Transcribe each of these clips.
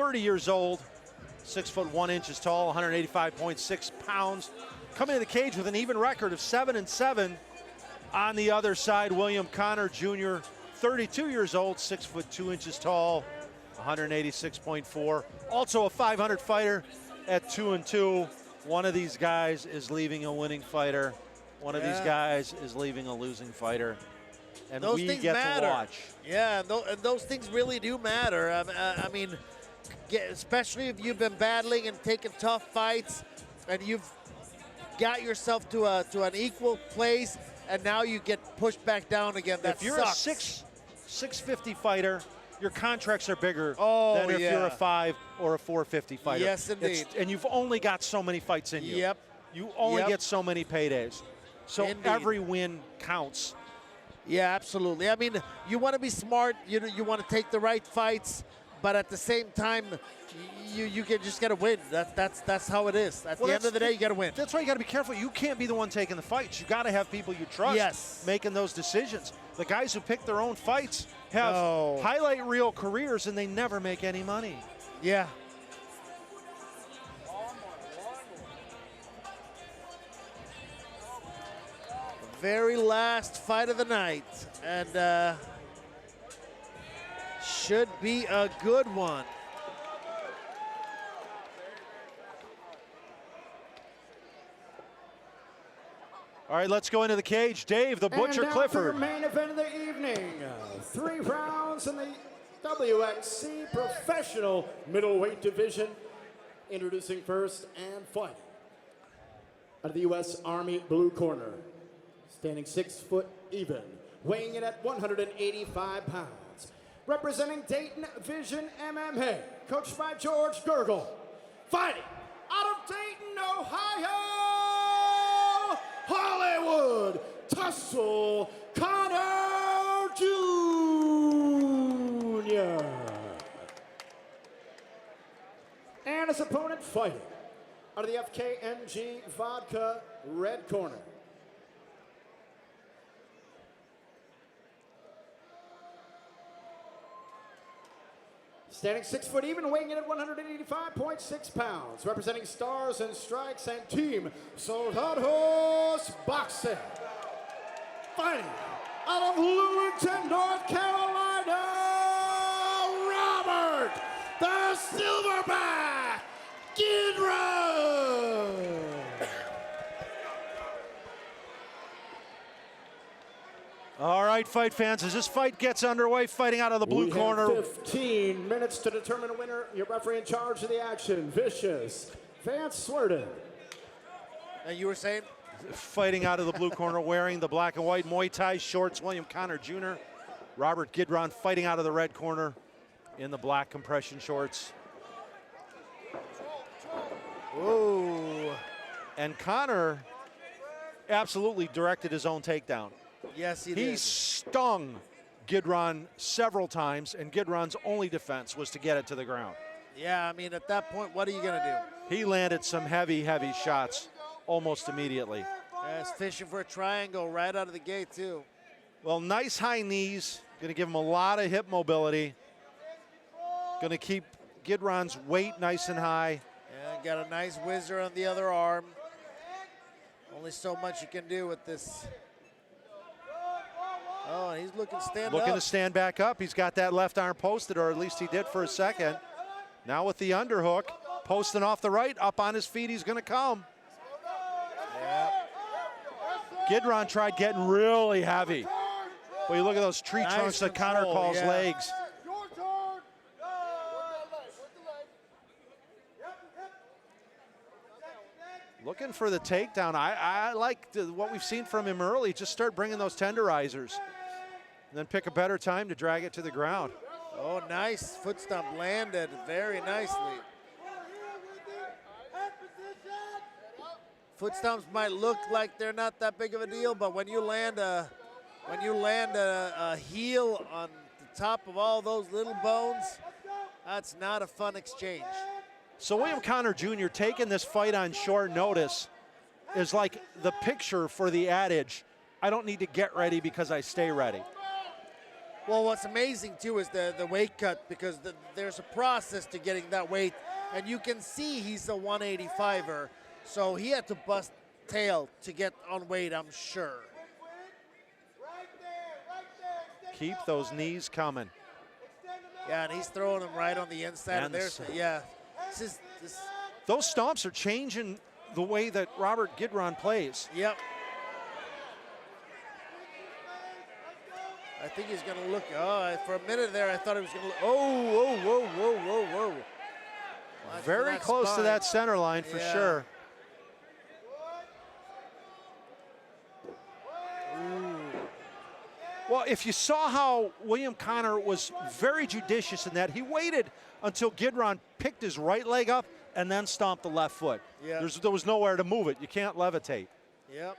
30 years old, 6 foot 1 inches tall, 185.6 pounds. Coming to the cage with an even record of 7-7. On the other side, William Connor Jr., 32 years old, 6 foot 2 inches tall, 186.4. Also a 500 fighter at 2-2. One of these guys is leaving a winning fighter. One of these guys is leaving a losing fighter. And those we things get matter. to watch. Yeah, and those things really do matter. I mean, especially if you've been battling and taking tough fights, and you've got yourself to an equal place, and now you get pushed back down again. That if you're sucks. a 650 fighter, your contracts are bigger than if you're a 5 or a 450 fighter. Yes, indeed. And you've only got so many fights in you. Yep. You only get so many paydays. So Indeed. every win counts. Yeah, absolutely. I mean, you want to be smart. You want to take the right fights, but at the same time, you just got to win. That's how it is. At the end of the day, you got to win. That's why you got to be careful. You can't be the one taking the fights. You got to have people you trust making those decisions. The guys who pick their own fights have highlight reel careers, and they never make any money. Yeah. Very last fight of the night, and should be a good one. All right, let's go into the cage. Dave, the Butcher Clifford. And now for your main event of the evening. 3 rounds in the WXC Professional Middleweight Division. Introducing first and fighting. Out of the U.S. Army blue corner. Standing 6 foot even. Weighing in at 185 pounds. Representing Dayton Vision MMA. Coached by George Gergel. Fighting out of Dayton, Ohio. Hollywood Tussle Connor Jr. And his opponent fighting out of the FKNG Vodka red corner. Standing 6 foot even, weighing in at 185.6 pounds, representing Stars and Strikes and Team Soldados Boxing. Fighting out of Lewington, North Carolina, Robert the Silverback Gidron. All right, fight fans, as this fight gets underway, fighting out of the blue corner. 15 minutes to determine a winner. Your referee in charge of the action, Vicious Vance Swerden. And you were saying? Fighting out of the blue corner, wearing the black and white Muay Thai shorts, William Connor Jr. Robert Gidron fighting out of the red corner in the black compression shorts. Ooh. And Connor absolutely directed his own takedown. Yes, he He stung Gidron several times, and Gidron's only defense was to get it to the ground. Yeah, I mean, at that point, what are you going to do? He landed some heavy, heavy shots almost immediately. Yeah, he's fishing for a triangle right out of the gate, too. Well, nice high knees, going to give him a lot of hip mobility. Going to keep Gidron's weight nice and high. Yeah, got a nice whizzer on the other arm. Only so much you can do with this. Oh, he's looking to stand up. Looking to stand back up. He's got that left arm posted, or at least he did for a second. Now with the underhook, posting off the right, up on his feet, he's going to come. Yeah. Gidron tried getting really heavy. But you look at those tree trunks that Connor calls legs. Looking for the takedown. I like what we've seen from him early. Just start bringing those tenderizers. And then pick a better time to drag it to the ground. Oh, nice. Foot stomp landed very nicely. Foot stomps might look like they're not that big of a deal, but when you land a heel on the top of all those little bones, that's not a fun exchange. So William Connor Jr. taking this fight on short notice is like the picture for the adage, I don't need to get ready because I stay ready. Well, what's amazing too is the weight cut, because there's a process to getting that weight, and you can see he's a 185er, so he had to bust tail to get on weight, I'm sure. Keep those knees coming. Yeah, and he's throwing them right on the inside, and there's, yeah. Those stomps are changing the way that Robert Gidron plays. Yep. I think he's going to look, for a minute there, I thought he was going to look, whoa. Very close to that center line for sure. Well, if you saw how William Connor was very judicious in that, he waited until Gidron picked his right leg up and then stomped the left foot. Yeah. There was nowhere to move it. You can't levitate. Yep.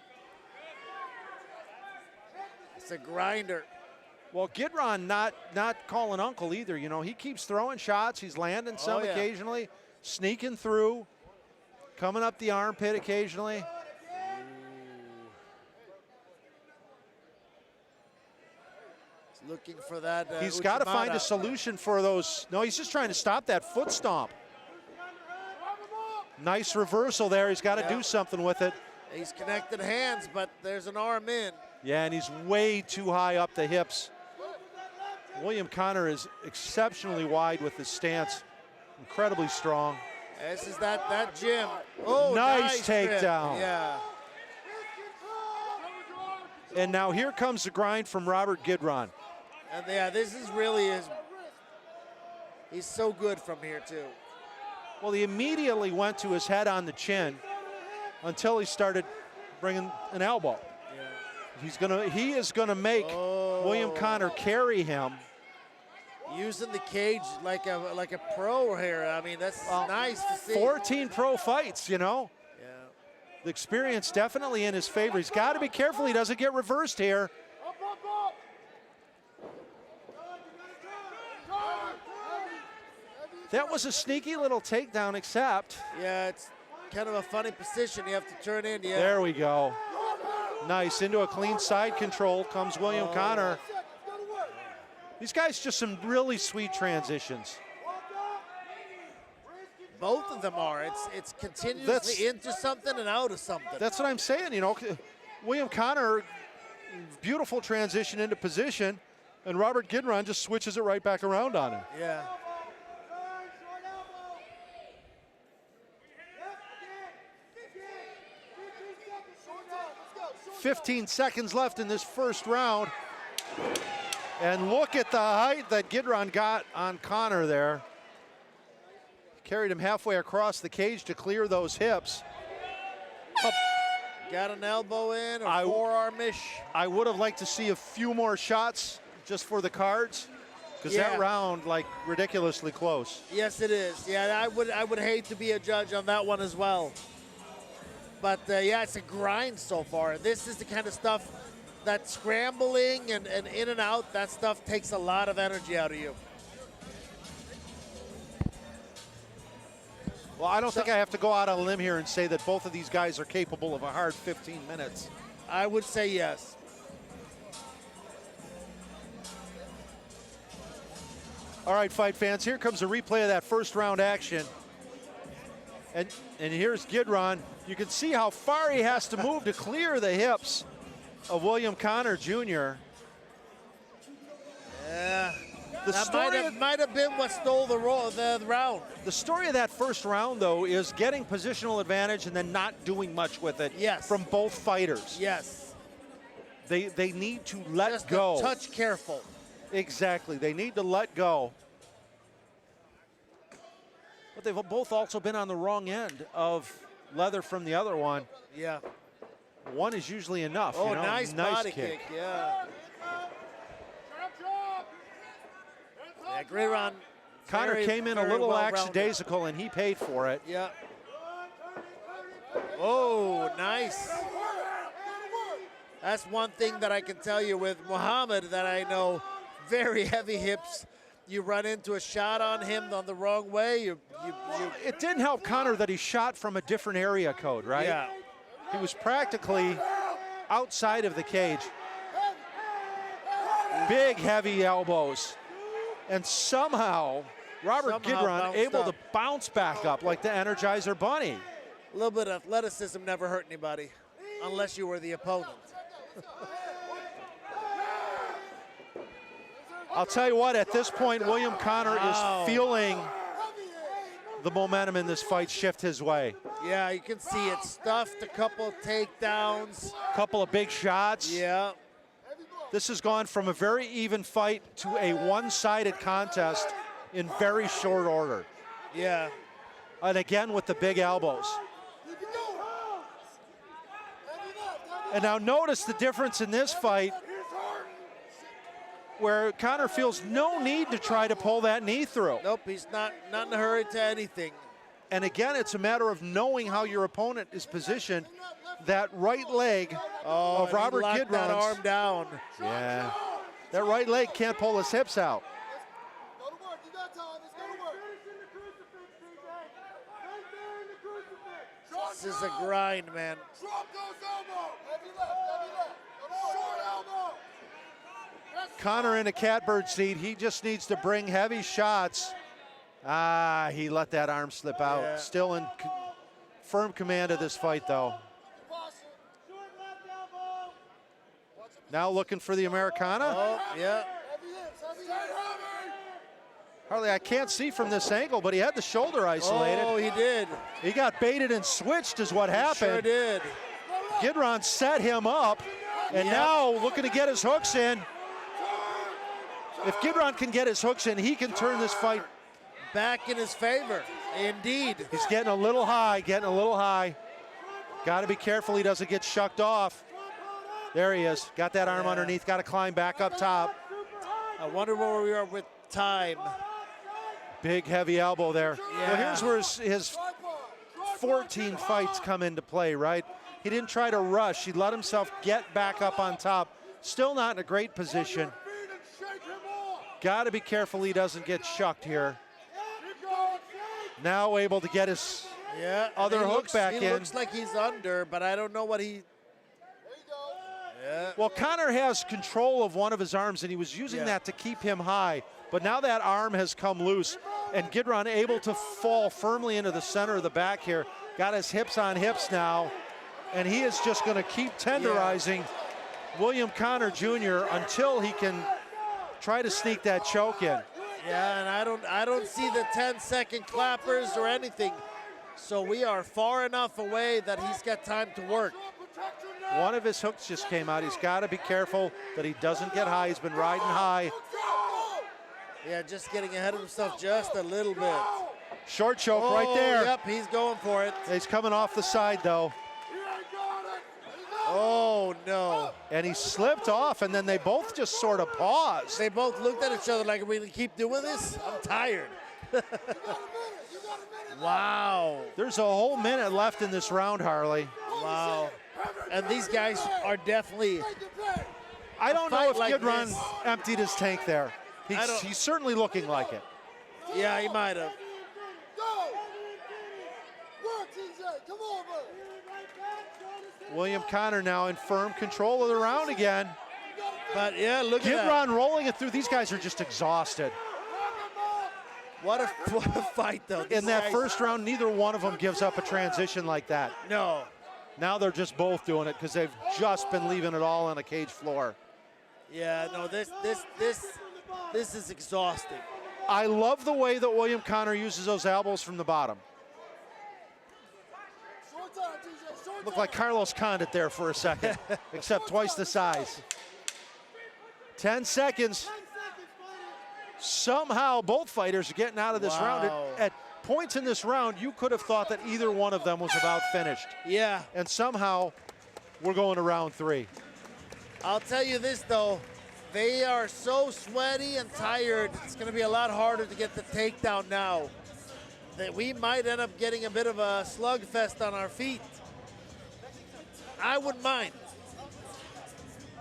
It's a grinder. Well, Gidron not calling uncle either. You know, he keeps throwing shots. He's landing some occasionally, sneaking through, coming up the armpit occasionally. Looking for that. He's got to find a solution for those. No, he's just trying to stop that foot stomp. Nice reversal there. He's got to do something with it. He's connected hands, but there's an arm in. Yeah, and he's way too high up the hips. William Connor is exceptionally wide with his stance. Incredibly strong. This is that gym. Oh, nice takedown. Yeah. And now here comes the grind from Robert Gidron. And yeah, this is really he's so good from here too. Well, he immediately went to his head on the chin until he started bringing an elbow. Yeah. He is gonna make William Connor carry him. Using the cage like a pro here. I mean, that's nice to see. 14 pro fights, you know. Yeah. The experience definitely in his favor. He's got to be careful he doesn't get reversed here. That was a sneaky little takedown, except. Yeah, it's kind of a funny position you have to turn in. Yeah. There we go. Nice. Into a clean side control comes William Connor. These guys just some really sweet transitions. Both of them are. It's continuously into something and out of something. That's what I'm saying. You know, William Connor, beautiful transition into position, and Robert Gidron just switches it right back around on him. Yeah. 15 seconds left in this first round. And look at the height that Gidron got on Connor there. Carried him halfway across the cage to clear those hips. Got an elbow in, or forearm-ish. I would have liked to see a few more shots just for the cards, because that round, like, ridiculously close. Yes, it is. Yeah, I would hate to be a judge on that one as well. But yeah, it's a grind so far. This is the kind of stuff that scrambling and in and out, that stuff takes a lot of energy out of you. Well, I don't think I have to go out on a limb here and say that both of these guys are capable of a hard 15 minutes. I would say yes. All right, fight fans, here comes a replay of that first round action. And here's Gidron. You can see how far he has to move to clear the hips of William Connor Jr. Yeah. That might have been what stole the round. The story of that first round, though, is getting positional advantage and then not doing much with it from both fighters. Yes. They need to let go. Just a touch careful. Exactly. They need to let go. But they've both also been on the wrong end of leather from the other one. Yeah. One is usually enough. Oh, you know? nice body kick. Yeah. Gidron. Connor came in a little lackadaisical, and he paid for it. Yeah. Oh, nice. That's one thing that I can tell you with Muhammad that I know, very heavy hips. You run into a shot on him on the wrong way. It didn't help Connor that he shot from a different area code, right? Yeah. He was practically outside of the cage. Big, heavy elbows. And somehow, Robert Gidron able to bounce back up like the Energizer Bunny. A little bit of athleticism never hurt anybody, unless you were the opponent. I'll tell you what, at this point, William Connor is feeling the momentum in this fight shift his way. Yeah, you can see it. Stuffed a couple of takedowns. Couple of big shots. Yeah. This has gone from a very even fight to a one-sided contest in very short order. Yeah. And again with the big elbows. And now notice the difference in this fight where Connor feels no need to try to pull that knee through. Nope, he's not in a hurry to anything. And again, it's a matter of knowing how your opponent is positioned. That right leg of Robert Gidron's. That arm down. Yeah. That right leg can't pull his hips out. This is a grind, man. Connor in a catbird seat. He just needs to bring heavy shots. He let that arm slip out. Yeah. Still in firm command of this fight, though. Now looking for the Americana. Oh, yeah. Harley, I can't see from this angle, but he had the shoulder isolated. Oh, he did. He got baited and switched is what happened. Sure did. Gidron set him up, and now looking to get his hooks in. If Gidron can get his hooks in, he can turn this fight back in his favor. Indeed. He's getting a little high, Got to be careful he doesn't get shucked off. There he is. Got that arm underneath, got to climb back up top. I wonder where we are with time. Big, heavy elbow there. Yeah. Well, here's where his 14 fights come into play, right? He didn't try to rush. He let himself get back up on top. Still not in a great position. Got to be careful he doesn't get shucked here. Now able to get his other hook back in. He looks like he's under, but I don't know what he... Well, Connor has control of one of his arms, and he was using that to keep him high. But now that arm has come loose, and Gidron able to fall firmly into the center of the back here. Got his hips on hips now, and he is just going to keep tenderizing William Connor Jr. until he can try to sneak that choke in. Yeah, and I don't see the 10-second clappers or anything. So we are far enough away that he's got time to work. One of his hooks just came out. He's got to be careful that he doesn't get high. He's been riding high. Yeah, just getting ahead of himself just a little bit. Short choke right there. Yep, he's going for it. He's coming off the side, though. Oh, no. And he slipped off, and then they both just sort of paused. They both looked at each other like, are we going to keep doing this? I'm tired. Wow. There's a whole minute left in this round, Harley. Wow. And these guys are definitely... I don't know if Gidron emptied his tank there. He's certainly looking like it. Yeah, he might have. William Connor now in firm control of the round again. But yeah, look at that. Gidron rolling it through. These guys are just exhausted. What a fight, though. In that first round, neither one of them gives up a transition like that. No. Now they're just both doing it because they've just been leaving it all on a cage floor. Yeah, no, this is exhausting. I love the way that William Connor uses those elbows from the bottom. Looked like Carlos Condit there for a second, except twice the size. 10 seconds. Somehow both fighters are getting out of this round. At points in this round, you could have thought that either one of them was about finished. Yeah. And somehow we're going to round 3. I'll tell you this, though. They are so sweaty and tired, it's going to be a lot harder to get the takedown now. That we might end up getting a bit of a slugfest on our feet. I wouldn't mind.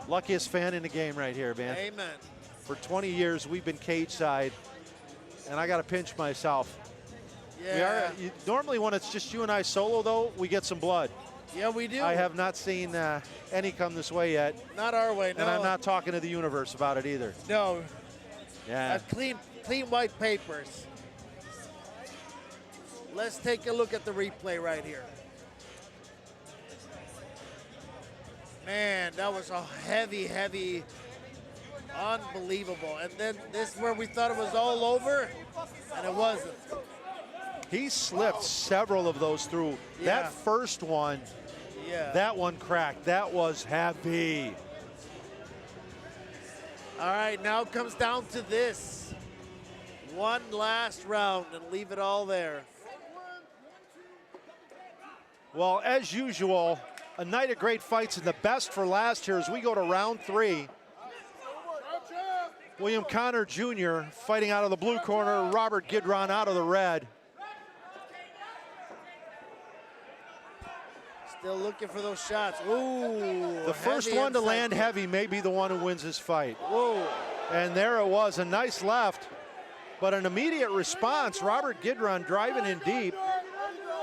Luckiest fan in the game right here, man. Amen. For 20 years, we've been cage side, and I got to pinch myself. Yeah. Normally when it's just you and I solo, though, we get some blood. Yeah, we do. I have not seen any come this way yet. Not our way, no. And I'm not talking to the universe about it either. No. Yeah. Clean white papers. Let's take a look at the replay right here. Man, that was a heavy, unbelievable. And then this is where we thought it was all over, and it wasn't. He slipped several of those through. Yeah. That first one, that one cracked. That was heavy. All right, now it comes down to this. One last round and leave it all there. Well, as usual, a night of great fights and the best for last here as we go to round 3. William Connor Jr. fighting out of the blue corner, Robert Gidron out of the red. Still looking for those shots. Ooh. The first one to land heavy may be the one who wins this fight. Whoa. And there it was, a nice left, but an immediate response. Robert Gidron driving in deep.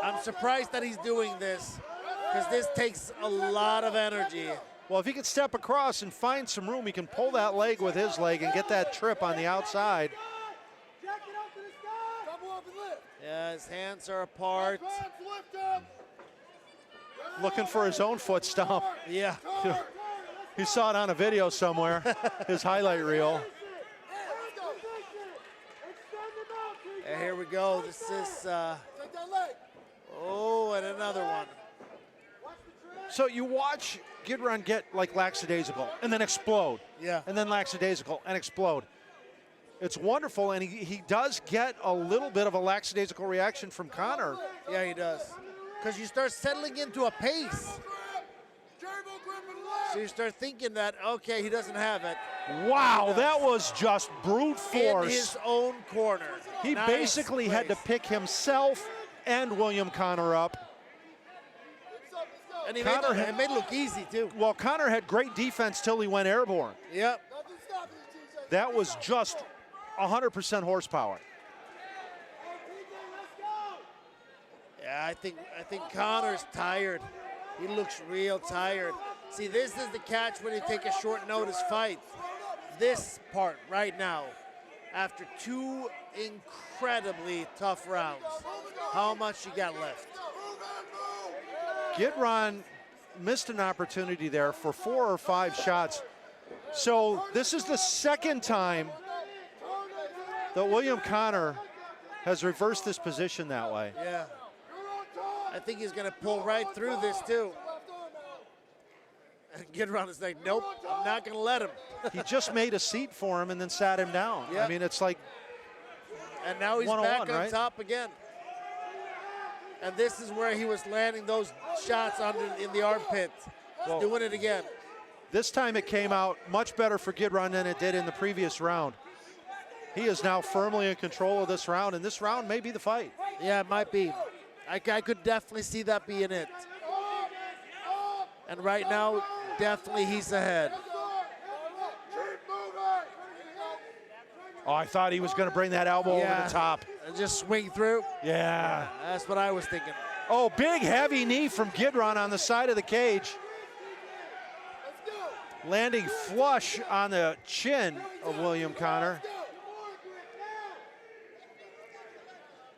I'm surprised that he's doing this because this takes a lot of energy. Well, if he can step across and find some room, he can pull that leg with his leg and get that trip on the outside. Yeah, his hands are apart. Looking for his own foot stomp. Yeah. He saw it on a video somewhere, his highlight reel. And here we go. This is, oh, and another one. So you watch Gidron get like lackadaisical and then explode. Yeah. And then lackadaisical and explode. It's wonderful, and he does get a little bit of a lackadaisical reaction from Connor. Yeah, he does. Because you start settling into a pace. So you start thinking that, okay, he doesn't have it. Wow, that was just brute force. In his own corner. He Nice basically had to place. pick himself and William Connor up. And he Connor made it look easy, too. Well, Connor had great defense till he went airborne. Yep. That was just 100% horsepower. Yeah, I think Connor's tired. He looks real tired. See, this is the catch when you take a short notice fight. This part right now, after 2 incredibly tough rounds, how much you got left? Gidron missed an opportunity there for 4 or 5 shots. So this is the second time that William Connor has reversed this position that way. Yeah. I think he's going to pull right through this, too. And Gidron is like, nope, I'm not going to let him. He just made a seat for him and then sat him down. Yep. I mean, it's like and now he's 101, back on right? top again. And this is where he was landing those shots in the armpit. He's doing it again. This time it came out much better for Gidron than it did in the previous round. He is now firmly in control of this round, and this round may be the fight. Yeah, it might be. I could definitely see that being it. And right now, definitely he's ahead. Oh, I thought he was going to bring that elbow over the top. And just swing through. Yeah. That's what I was thinking. Oh, big heavy knee from Gidron on the side of the cage. Landing flush on the chin of William Connor.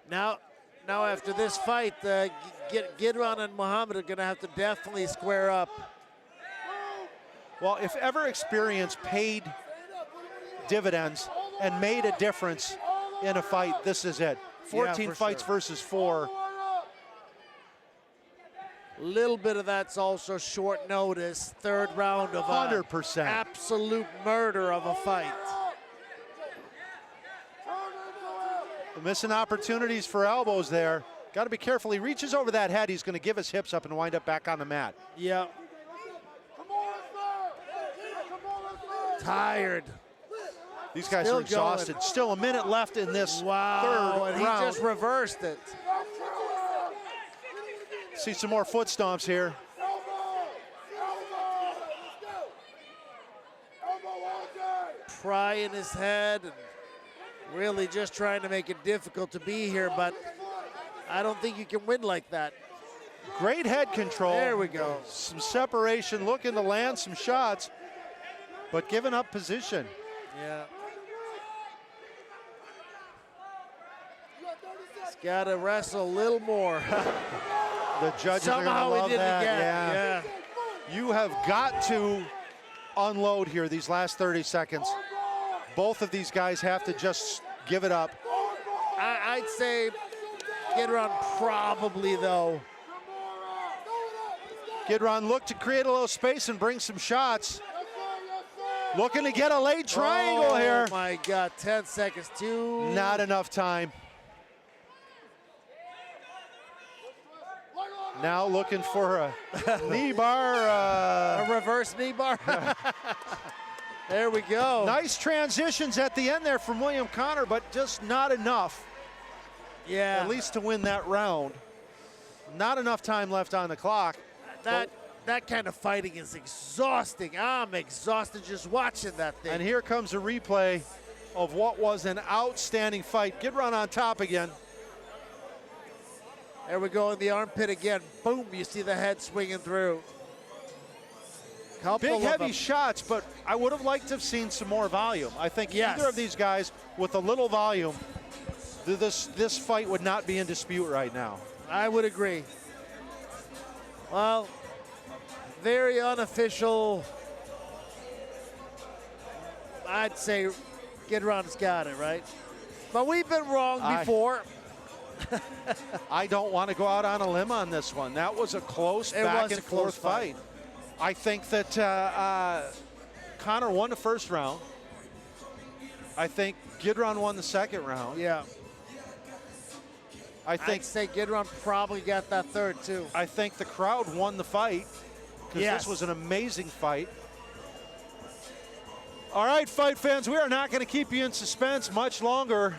Now after this fight, Gidron and Muhammad are going to have to definitely square up. Well, if ever experience paid dividends and made a difference in a fight, this is it. 14 fights versus 4. Little bit of that's also short notice. Third round of 100%. Absolute murder of a fight. Missing opportunities for elbows there. Got to be careful. He reaches over that head. He's going to give his hips up and wind up back on the mat. Yeah. Tired. These guys Still are exhausted. going. Still a minute left in this third and he round. just reversed it. See some more foot stomps here. Prying his head and really just trying to make it difficult to be here, but I don't think you can win like that. Great head control. There we go. Some separation, looking to land some shots, but giving up position. Yeah. He's got to wrestle a little more. The judges Somehow are he going to love did it that. again. Yeah. You have got to unload here these last 30 seconds. Both of these guys have to just give it up. I'd say Gidron probably, though. Gidron looked to create a little space and bring some shots. Looking to get a late triangle here. Oh my God, 10 seconds, too. Not enough time. Now looking for a knee bar. A reverse knee bar. There we go. Nice transitions at the end there from William Connor, but just not enough. Yeah. At least to win that round. Not enough time left on the clock. That kind of fighting is exhausting. I'm exhausted just watching that thing. And here comes a replay of what was an outstanding fight. Gidron on top again. There we go in the armpit again. Boom, you see the head swinging through. Big heavy shots, but I would have liked to have seen some more volume. I think either of these guys with a little volume, this fight would not be in dispute right now. I would agree. Well, very unofficial. I'd say Gidron's got it, right? But we've been wrong before. I don't want to go out on a limb on this one. That was a close back and forth fight. I think that Connor won the first round. I think Gidron won the second round. Yeah. I'd say Gidron probably got that third too. I think the crowd won the fight because Yes. this was an amazing fight. All right, fight fans, we are not going to keep you in suspense much longer.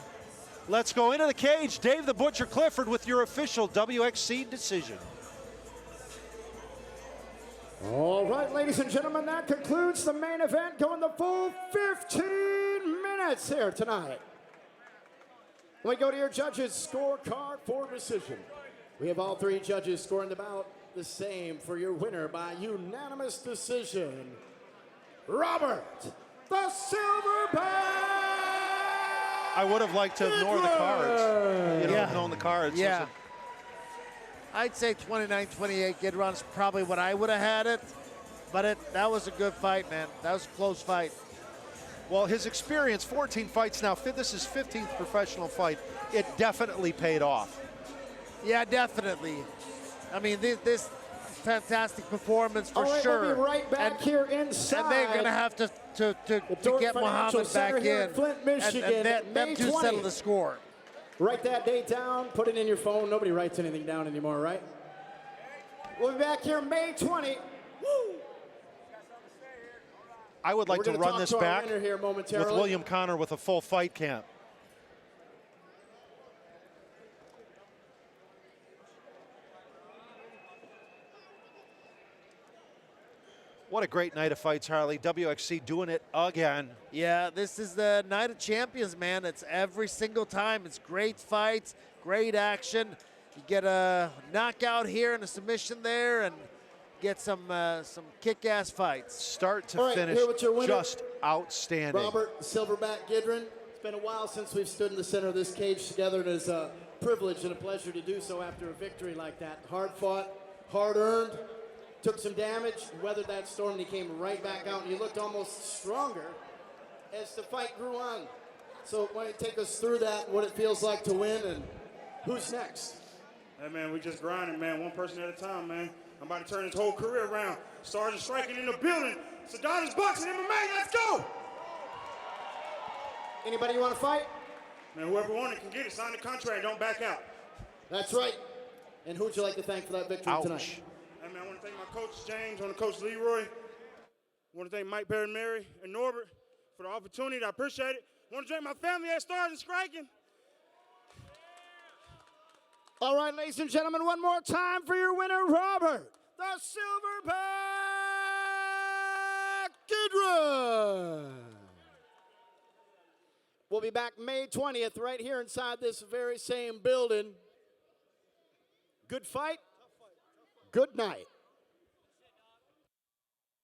Let's go into the cage. Dave the Butcher Clifford with your official WXC decision. All right, ladies and gentlemen, that concludes the main event, going the full 15 minutes here tonight. We go to your judges' scorecard for decision. We have all three judges scoring about the same for your winner by unanimous decision, Robert the Silverback. I would have liked to ignore the cards. You know, have known the cards. Yeah. I'd say 29-28. Gidron's probably what I would have had it. But that was a good fight, man. That was a close fight. Well, his experience, 14 fights now. This is 15th professional fight. It definitely paid off. Yeah, definitely. I mean, this fantastic performance for All right, sure. We'll be right back here inside. And they're going to have to get Muhammad back in. Flint, Michigan, and them two settle the score. Write that date down. Put it in your phone. Nobody writes anything down anymore, right? We'll be back here May 20. Woo! I would like to run this back here with William Connor with a full fight camp. What a great night of fights, Harley. WXC doing it again. Yeah, this is the night of champions, man. It's every single time. It's great fights, great action. You get a knockout here and a submission there, and get some kick-ass fights. Start to finish, just outstanding. Robert Silverback Gidron. It's been a while since we've stood in the center of this cage together, and it's a privilege and a pleasure to do so after a victory like that. Hard fought, hard earned. Took some damage, weathered that storm, and he came right back out, and he looked almost stronger as the fight grew on. So why don't you take us through that, what it feels like to win, and who's next? Hey, man, we just grinding, man, one person at a time, man. I'm about to turn his whole career around. Sergeant striking in the building. Sedanis Boxing MMA, let's go! Anybody you want to fight? Man, whoever won it can get it. Sign the contract, don't back out. That's right. And who would you like to thank for that victory tonight? Hey, man, I want to thank my coach, James. I want to coach Leroy. I want to thank Mike Perry, Mary, and Norbert for the opportunity. I appreciate it. I want to thank my family at Stars and Striking. All right, ladies and gentlemen, one more time for your winner, Robert the Silverback Gidron. We'll be back May 20th right here inside this very same building. Good fight? Good night.